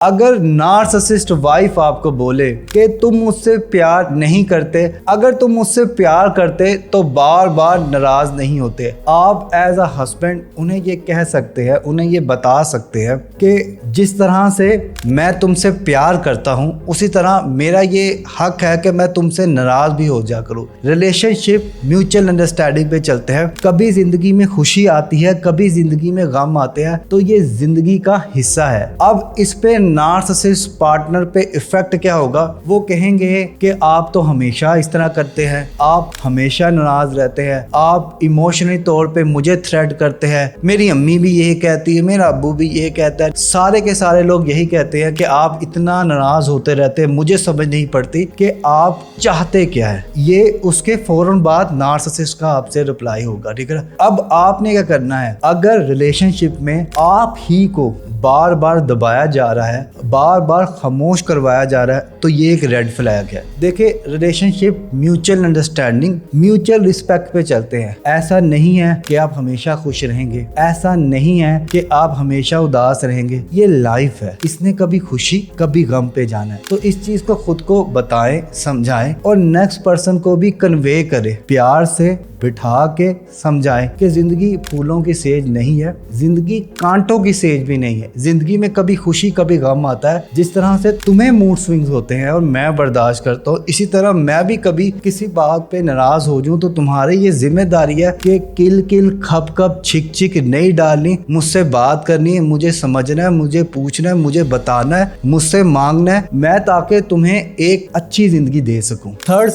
अगर narcissist wife आपको बोले कि तुम मुझसे प्यार नहीं करते, अगर तुम मुझसे प्यार करते तो बार बार नाराज नहीं होते, आप एज अ हस्बैंड उन्हें ये कह सकते हैं, उन्हें ये बता सकते हैं कि जिस तरह से मैं तुमसे प्यार करता हूँ उसी तरह मेरा ये हक है कि मैं तुमसे नाराज भी हो जा करूँ। रिलेशनशिप म्यूचुअल अंडरस्टैंडिंग पे चलते हैं। कभी जिंदगी में खुशी आती है, कभी जिंदगी में गम आते हैं, तो ये जिंदगी का हिस्सा है। अब इस पे नार्सिसिस्ट पार्टनर पे इफेक्ट क्या होगा? वो कहेंगे कि आप तो हमेशा इस तरह करते हैं, आप हमेशा नाराज रहते हैं, आप इमोशनली तौर पे मुझे थ्रेट करते हैं, मेरी अम्मी भी यही कहती है, मेरा अब्बू भी यही कहता है, सारे के सारे लोग यही कहते हैं कि आप इतना नाराज होते रहते हैं, मुझे समझ नहीं पड़ती कि आप चाहते क्या है। ये उसके फौरन बाद नार्सिसिस्ट का आपसे रिप्लाई होगा, ठीक है। अब आपने क्या करना है? अगर रिलेशनशिप में आप ही को बार बार दबाया जा रहा है, बार बार खामोश करवाया जा रहा है, तो ये एक रेड फ्लैग है। देखिए, relationship mutual understanding, mutual respect पे चलते हैं। ऐसा नहीं है कि आप हमेशा खुश रहेंगे, ऐसा नहीं है कि आप हमेशा उदास रहेंगे। ये लाइफ है, इसने कभी खुशी कभी गम पे जाना है। तो इस चीज को खुद को बताएं, समझाएं और नेक्स्ट पर्सन को भी कन्वे करें, प्यार से बिठा के समझाएं कि जिंदगी फूलों की सेज नहीं है, जिंदगी कांटों की सेज भी नहीं है। जिंदगी में कभी खुशी कभी गम आता है। जिस तरह से तुम्हें मूड स्विंग्स होते हैं और मैं बर्दाश्त करता हूँ, इसी तरह मैं भी कभी किसी बात पे नाराज हो जाऊं तो तुम्हारी ये जिम्मेदारी है कि किल किल खप खप छिक छिक नहीं डालनी, मुझसे बात करनी है, मुझे समझना है, मुझे पूछना है, मुझे बताना है, मुझसे मांगना है, मैं ताकि तुम्हें एक अच्छी जिंदगी दे सकूं। थर्ड